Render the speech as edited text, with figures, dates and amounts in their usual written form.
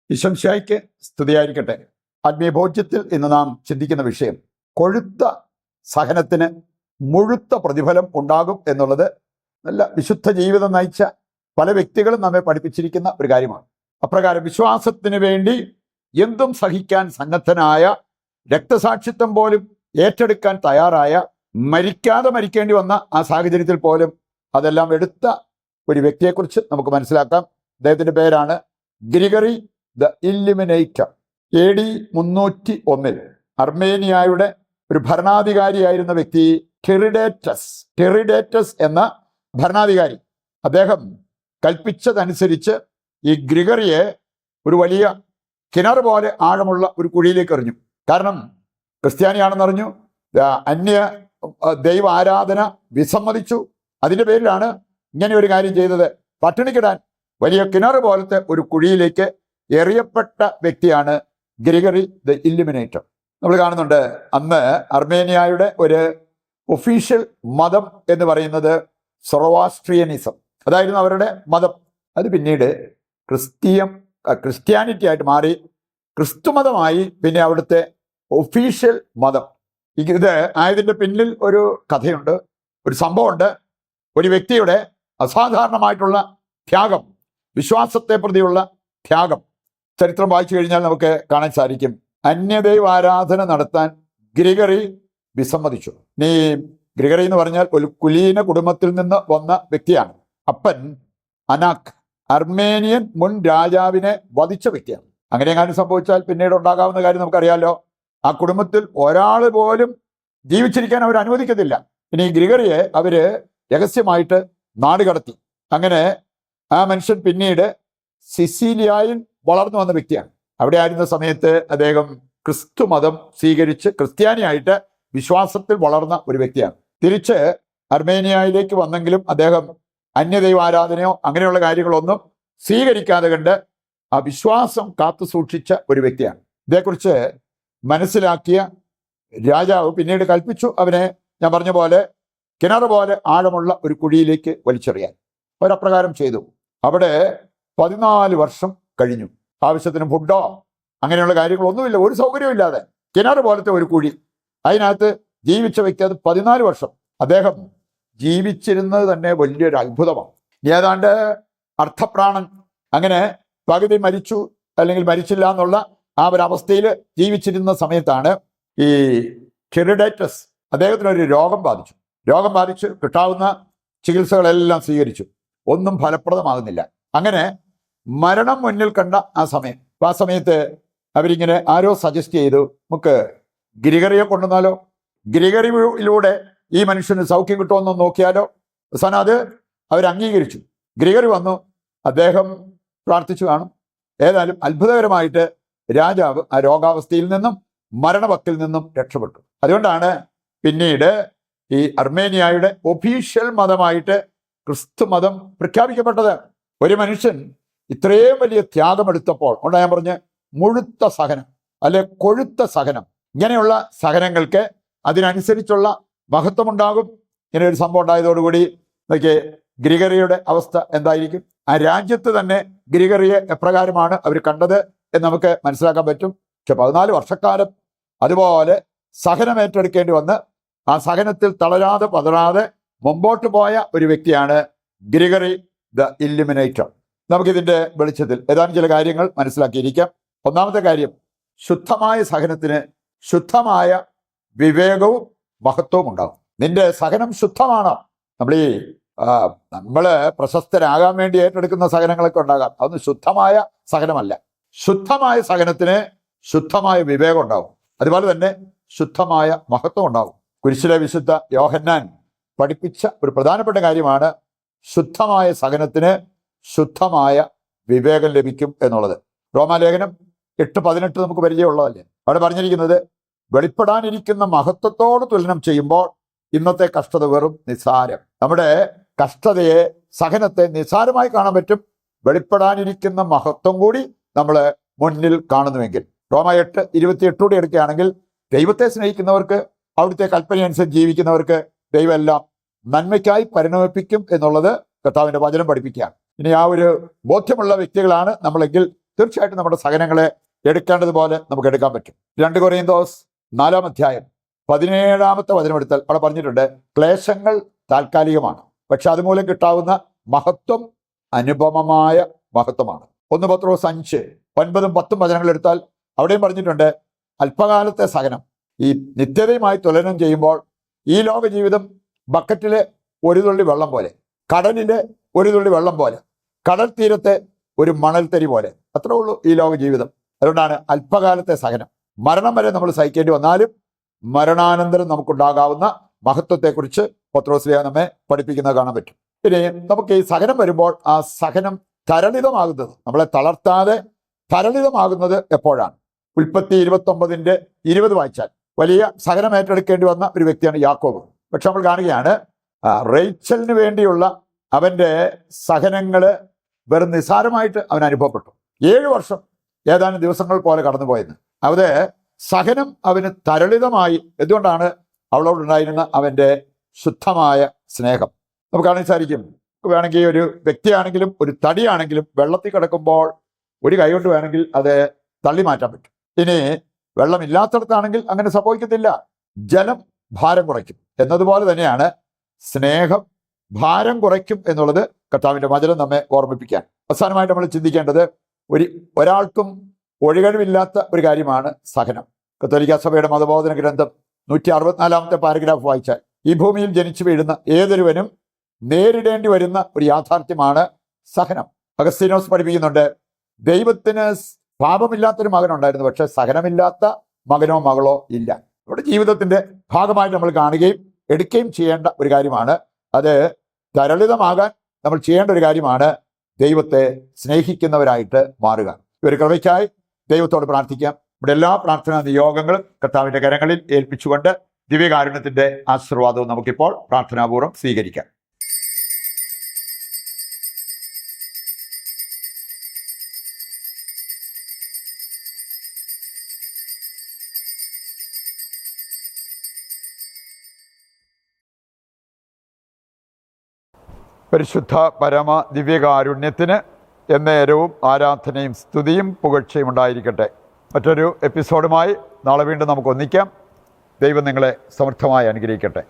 ഈശോമിശിഹായ്ക്ക് സ്തുതിയായിരിക്കട്ടെ. ആത്മീയ ഭോജ്യത്തിൽ ഇന്ന് നാം ചിന്തിക്കുന്ന വിഷയം കൊഴുത്ത സഹനത്തിന് മുഴുത്ത പ്രതിഫലം ഉണ്ടാകും എന്നുള്ളത് നല്ല വിശുദ്ധ ജീവിതം നയിച്ച പല വ്യക്തികളും നമ്മെ പഠിപ്പിച്ചിരിക്കുന്ന ഒരു കാര്യമാണ്. അപ്രകാരം വിശ്വാസത്തിന് വേണ്ടി എന്തും സഹിക്കാൻ സന്നദ്ധനായ, രക്തസാക്ഷിത്വം പോലും ഏറ്റെടുക്കാൻ തയ്യാറായ, മരിക്കാതെ മരിക്കേണ്ടി വന്ന ആ സാഹചര്യത്തിൽ പോലും അതെല്ലാം എടുത്ത ഒരു വ്യക്തിയെക്കുറിച്ച് നമുക്ക് മനസ്സിലാക്കാം. അദ്ദേഹത്തിന്റെ പേരാണ് ഗ്രിഗറി ദ ഇല്ലുമിനേറ്റർ. AD 301 അർമേനിയയുടെ ഒരു ഭരണാധികാരിയായിരുന്ന വ്യക്തി ടെറിഡേറ്റസ് എന്ന ഭരണാധികാരി, അദ്ദേഹം കൽപ്പിച്ചതനുസരിച്ച് ഈ ഗ്രിഗറിയെ ഒരു വലിയ കിണർ പോലെ ആഴമുള്ള ഒരു കുഴിയിലേക്ക് എറിഞ്ഞു. കാരണം ക്രിസ്ത്യാനിയാണെന്നറിഞ്ഞു, അന്യ ദൈവ ആരാധന വിസമ്മതിച്ചു. അതിൻ്റെ പേരിലാണ് ഇങ്ങനെ ഒരു കാര്യം ചെയ്തത്. പട്ടിണിക്കിടാൻ വലിയ കിണർ പോലത്തെ ഒരു കുഴിയിലേക്ക് എറിയപ്പെട്ട വ്യക്തിയാണ് ഗ്രിഗറി ദ ഇല്ലുമിനേറ്റർ. നമ്മൾ കാണുന്നുണ്ട്, അന്ന് അർമേനിയയുടെ ഒരു ഒഫീഷ്യൽ മതം എന്ന് പറയുന്നത് സൊറോവാസ്ട്രിയനിസം, അതായിരുന്നു അവരുടെ മതം. അത് പിന്നീട് ക്രിസ്ത്യാനിറ്റി ആയിട്ട് മാറി, ക്രിസ്തുമതമായി പിന്നെ അവിടുത്തെ ഒഫീഷ്യൽ മതം. ഇത് ആയതിൻ്റെ പിന്നിൽ ഒരു കഥയുണ്ട്, ഒരു സംഭവമുണ്ട്. ഒരു വ്യക്തിയുടെ അസാധാരണമായിട്ടുള്ള ത്യാഗം, വിശ്വാസത്തെ പ്രതിയുള്ള ത്യാഗം ചരിത്രം വായിച്ചു കഴിഞ്ഞാൽ നമുക്ക് കാണാൻ സാധിക്കും. അന്യദൈവ ആരാധന നടത്താൻ ഗ്രിഗറി വിസമ്മതിച്ചു. നീ ഗ്രിഗറി എന്ന് പറഞ്ഞാൽ ഒരു കുലീന കുടുംബത്തിൽ നിന്ന് വന്ന വ്യക്തിയാണ്. അപ്പൻ അനാക്ക് അർമേനിയൻ മുൻ രാജാവിനെ വധിച്ച വ്യക്തിയാണ്. അങ്ങനെ എങ്ങാനും സംഭവിച്ചാൽ പിന്നീട് ഉണ്ടാകാവുന്ന കാര്യം നമുക്കറിയാലോ. ആ കുടുംബത്തിൽ ഒരാൾ പോലും ജീവിച്ചിരിക്കാൻ അവർ അനുവദിക്കത്തില്ല. ഇനി ഗ്രിഗറിയെ അവര് രഹസ്യമായിട്ട് നാടുകടത്തി. അങ്ങനെ ആ മനുഷ്യൻ പിന്നീട് സിസിലിയയിൽ വളർന്നു വന്ന വ്യക്തിയാണ്. അവിടെ ആയിരുന്ന സമയത്ത് അദ്ദേഹം ക്രിസ്തു മതം സ്വീകരിച്ച് ക്രിസ്ത്യാനിയായിട്ട് വിശ്വാസത്തിൽ വളർന്ന ഒരു വ്യക്തിയാണ്. തിരിച്ച് അർമേനിയയിലേക്ക് വന്നെങ്കിലും അദ്ദേഹം അന്യദൈവ ആരാധനയോ അങ്ങനെയുള്ള കാര്യങ്ങളൊന്നും സ്വീകരിക്കാതെ കണ്ട് ആ വിശ്വാസം കാത്തു സൂക്ഷിച്ച ഒരു വ്യക്തിയാണ്. ഇതേക്കുറിച്ച് മനസ്സിലാക്കിയ രാജാവ് പിന്നീട് കൽപ്പിച്ചു അവനെ, ഞാൻ പറഞ്ഞ പോലെ, കിണർ പോലെ ആഴമുള്ള ഒരു കുഴിയിലേക്ക് വലിച്ചെറിയാൻ. അവരപ്രകാരം ചെയ്തു. അവിടെ 14 വർഷം കഴിഞ്ഞു. ആവശ്യത്തിന് ഫുഡോ അങ്ങനെയുള്ള കാര്യങ്ങളൊന്നുമില്ല, ഒരു സൗകര്യമില്ലാതെ കിണർ പോലത്തെ ഒരു കുഴി. അതിനകത്ത് ജീവിച്ച വ്യക്തി അത് 14 വർഷം. അദ്ദേഹം ജീവിച്ചിരുന്നത് തന്നെ വലിയൊരു അത്ഭുതമാണ്. ഏതാണ്ട് അർത്ഥപ്രാണൻ, അങ്ങനെ പകുതി മരിച്ചു അല്ലെങ്കിൽ മരിച്ചില്ല എന്നുള്ള ആ ഒരു അവസ്ഥയിൽ ജീവിച്ചിരുന്ന സമയത്താണ് ഈ ടെറിഡേറ്റസ്, അദ്ദേഹത്തിനൊരു രോഗം ബാധിച്ചു. കിട്ടാവുന്ന ചികിത്സകളെല്ലാം സ്വീകരിച്ചു, ഒന്നും ഫലപ്രദമാകുന്നില്ല. അങ്ങനെ മരണം മുന്നിൽ കണ്ട ആ സമയത്ത് അവരിങ്ങനെ ആരോ സജസ്റ്റ് ചെയ്തു, നമുക്ക് ഗ്രിഗറിയെ കൊണ്ടുവന്നാലോ, ഗ്രിഗറിയിലൂടെ ഈ മനുഷ്യന് സൗഖ്യം കിട്ടുമെന്ന് നോക്കിയാലോ. അവസാനം അത് അവർ അംഗീകരിച്ചു. ഗ്രിഗറി വന്നു, അദ്ദേഹം പ്രാർത്ഥിച്ചു കാണും. ഏതായാലും അത്ഭുതകരമായിട്ട് രാജാവ് ആ രോഗാവസ്ഥയിൽ നിന്നും മരണവക്കിൽ നിന്നും രക്ഷപ്പെട്ടു. അതുകൊണ്ടാണ് പിന്നീട് ഈ അർമേനിയയുടെ ഒഫീഷ്യൽ മതമായിട്ട് ക്രിസ്തു മതം പ്രഖ്യാപിക്കപ്പെട്ടത്. ഒരു മനുഷ്യൻ ഇത്രയും വലിയ ത്യാഗമെടുത്തപ്പോൾ ഉണ്ട്, ഞാൻ പറഞ്ഞ് മുഴുത്ത സഹനം അല്ലെ കൊഴുത്ത സഹനം, ഇങ്ങനെയുള്ള സഹനങ്ങൾക്ക് അതിനനുസരിച്ചുള്ള മഹത്വമുണ്ടാകും. ഇങ്ങനെ ഒരു സംഭവം ഉണ്ടായതോടുകൂടി നോക്കിയേ ഗ്രിഗറിയുടെ അവസ്ഥ എന്തായിരിക്കും. ആ രാജ്യത്ത് തന്നെ ഗ്രിഗറിയെ എപ്രകാരമാണ് അവർ കണ്ടത് എന്ന് നമുക്ക് മനസ്സിലാക്കാൻ പറ്റും. പക്ഷെ 14 വർഷക്കാലം അതുപോലെ സഹനം ഏറ്റെടുക്കേണ്ടി വന്ന് ആ സഹനത്തിൽ തളരാതെ പതറാതെ മുമ്പോട്ട് പോയ ഒരു വ്യക്തിയാണ് ഗ്രിഗറി ദ ഇല്ലുമിനേറ്റർ. നമുക്കിതിൻ്റെ വെളിച്ചത്തിൽ ഏതാനും ചില കാര്യങ്ങൾ മനസ്സിലാക്കിയിരിക്കാം. ഒന്നാമത്തെ കാര്യം, ശുദ്ധമായ സഹനത്തിന് ശുദ്ധമായ വിവേകവും മഹത്വവും ഉണ്ടാകും. നിന്റെ സഹനം ശുദ്ധമാണോ? നമ്മള് പ്രശസ്തരാകാൻ വേണ്ടി ഏറ്റെടുക്കുന്ന സഹനങ്ങളൊക്കെ ഉണ്ടാകാം, അതൊന്നും ശുദ്ധമായ സഹനമല്ല. ശുദ്ധമായ സഹനത്തിന് ശുദ്ധമായ വിവേകം ഉണ്ടാവും, അതുപോലെ തന്നെ ശുദ്ധമായ മഹത്വം ഉണ്ടാവും. കുരിശിലെ വിശുദ്ധ യോഹന്നാൻ പഠിപ്പിച്ച ഒരു പ്രധാനപ്പെട്ട കാര്യമാണ് ശുദ്ധമായ സഹനത്തിന് ശുദ്ധമായ വിവേകം ലഭിക്കും എന്നുള്ളത്. റോമാലേഖനം 8:18 നമുക്ക് പരിചയമുള്ളതല്ലേ. അവിടെ പറഞ്ഞിരിക്കുന്നത്, വെളിപ്പെടാനിരിക്കുന്ന മഹത്വത്തോട് തുലനം ചെയ്യുമ്പോൾ ഇന്നത്തെ കഷ്ടത വെറും നിസ്സാരം. നമ്മുടെ കഷ്ടതയെ, സഹനത്തെ നിസ്സാരമായി കാണാൻ പറ്റും, വെളിപ്പെടാനിരിക്കുന്ന മഹത്വം കൂടി നമ്മൾ മുന്നിൽ കാണുന്നുവെങ്കിൽ. റോമ 8:28 കൂടി എടുക്കുകയാണെങ്കിൽ, ദൈവത്തെ സ്നേഹിക്കുന്നവർക്ക്, അവിടുത്തെ കൽപ്പനയനുസരിച്ച് ജീവിക്കുന്നവർക്ക് ദൈവം എല്ലാം നന്മയ്ക്കായി പരിണമിപ്പിക്കും എന്നുള്ളത് കർത്താവിൻ്റെ വചനം പഠിപ്പിക്കുകയാണ്. ഇനി ആ ഒരു ബോധ്യമുള്ള വ്യക്തികളാണ് നമ്മളെങ്കിൽ തീർച്ചയായിട്ടും നമ്മുടെ സഹനങ്ങളെ എടുക്കേണ്ടതുപോലെ നമുക്ക് എടുക്കാൻ പറ്റും. 2 കൊരിന്തോസ് 4-ാം അധ്യായം 17-ാമത്തെ വചനമെടുത്താൽ അവിടെ പറഞ്ഞിട്ടുണ്ട്, ക്ലേശങ്ങൾ താൽക്കാലികമാണ്, പക്ഷെ അതുമൂലം കിട്ടാവുന്ന മഹത്വം അനുപമമായ മഹത്വമാണ്. 1 പത്രോസ് 5:9-10 വചനങ്ങളെടുത്താൽ അവിടെയും പറഞ്ഞിട്ടുണ്ട്, അല്പകാലത്തെ സഹനം ഈ നിത്യതയുമായി തുലനം ചെയ്യുമ്പോൾ ഈ ലോക ജീവിതം ബക്കറ്റിലെ ഒരു തുള്ളി വെള്ളം പോലെ, കടലിലെ ഒരു തുള്ളി വെള്ളം പോലെ, കടൽ തീരത്തെ ഒരു മണൽത്തരി പോലെ, അത്രേ ഉള്ളൂ ഈ ലോക ജീവിതം. അതുകൊണ്ടാണ് അല്പകാലത്തെ സഹനം. മരണം വരെ നമ്മൾ സഹിക്കേണ്ടി വന്നാലും മരണാനന്തരം നമുക്കുണ്ടാകാവുന്ന മഹത്വത്തെക്കുറിച്ച് പത്രോസ്ലീഹ നമ്മെ പഠിപ്പിക്കുന്നത് കാണാൻ പറ്റും. പിന്നെ നമുക്ക് ഈ സഹനം വരുമ്പോൾ ആ സഹനം തരളിതമാകുന്നത്, നമ്മളെ തളർത്താതെ തരളിതമാകുന്നത് എപ്പോഴാണ്? ഉൽപ്പത്തി 29:20 വായിച്ചാൽ വലിയ സഹനം ഏറ്റെടുക്കേണ്ടി വന്ന ഒരു വ്യക്തിയാണ് യാക്കോബ്. പക്ഷെ നമ്മൾ കാണുകയാണ് റേച്ചലിന് വേണ്ടിയുള്ള അവൻ്റെ സഹനങ്ങള് വെറും നിസ്സാരമായിട്ട് അവൻ അനുഭവപ്പെട്ടു. 7 വർഷം ഏതാനും ദിവസങ്ങൾ പോലെ കടന്നുപോയെന്ന്. അവിടെ സഹനം അവന് തരളിതമായി. എന്തുകൊണ്ടാണ്? അവളോടുണ്ടായിരുന്ന അവൻ്റെ ശുദ്ധമായ സ്നേഹം. നമുക്ക് കാണാൻ സാധിക്കും. വേണമെങ്കിൽ ഒരു വ്യക്തിയാണെങ്കിലും ഒരു തടിയാണെങ്കിലും വെള്ളത്തിൽ കിടക്കുമ്പോൾ ഒരു കൈ കൊണ്ട് വേണമെങ്കിൽ അത് തള്ളി മാറ്റാൻ പറ്റും. ഇനി വെള്ളമില്ലാത്തടത്താണെങ്കിൽ അങ്ങനെ സംഭവിക്കത്തില്ല. ജലം ഭാരം കുറയ്ക്കും എന്നതുപോലെ തന്നെയാണ് സ്നേഹം ഭാരം കുറയ്ക്കും എന്നുള്ളത് കർത്താവിൻ്റെ വചനം നമ്മെ ഓർമ്മിപ്പിക്കാൻ. അവസാനമായിട്ട് നമ്മൾ ചിന്തിക്കേണ്ടത് ഒരാൾക്കും ഒഴികഴിവില്ലാത്ത ഒരു കാര്യമാണ് സഹനം. കത്തോലിക്ക സഭയുടെ മതബോധന ഗ്രന്ഥം 164-ാമത്തെ പാരഗ്രാഫ് വായിച്ചാൽ ഈ ഭൂമിയിൽ ജനിച്ചു വീഴുന്ന ഏതൊരുവനും നേരിടേണ്ടി വരുന്ന ഒരു യാഥാർത്ഥ്യമാണ് സഹനം. അഗസ്തീനോസ് പഠിപ്പിക്കുന്നുണ്ട്, ദൈവത്തിന് പാപമില്ലാത്തൊരു മകനുണ്ടായിരുന്നു, പക്ഷെ സഹനമില്ലാത്ത മകനോ മകളോ ഇല്ല. നമ്മുടെ ജീവിതത്തിന്റെ ഭാഗമായിട്ട് നമ്മൾ കാണുകയും എടുക്കുകയും ചെയ്യേണ്ട ഒരു കാര്യമാണ്. അത് തരളിതമാകാൻ നമ്മൾ ചെയ്യേണ്ട ഒരു കാര്യമാണ് ദൈവത്തെ സ്നേഹിക്കുന്നവരായിട്ട് മാറുക. ഒരു കൃപയ്ക്കായി ദൈവത്തോട് പ്രാർത്ഥിക്കാം. ഇവിടെ എല്ലാ പ്രാർത്ഥനാ നിയോഗങ്ങളും കർത്താവിന്റെ കരങ്ങളിൽ ഏൽപ്പിച്ചുകൊണ്ട് ദിവ്യകാരുണ്യത്തിന്റെ ആശീർവാദവും നമുക്കിപ്പോൾ പ്രാർത്ഥനാപൂർവ്വം സ്വീകരിക്കാം. പരിശുദ്ധ പരമ ദിവ്യകാരുണ്യത്തിന് എന്നേരവും ആരാധനയും സ്തുതിയും പുകഴ്ചയും ഉണ്ടായിരിക്കട്ടെ. മറ്റൊരു എപ്പിസോഡുമായി നാളെ വീണ്ടും നമുക്ക് ഒന്നിക്കാം. ദൈവം നിങ്ങളെ സമൃദ്ധമായി അനുഗ്രഹിക്കട്ടെ.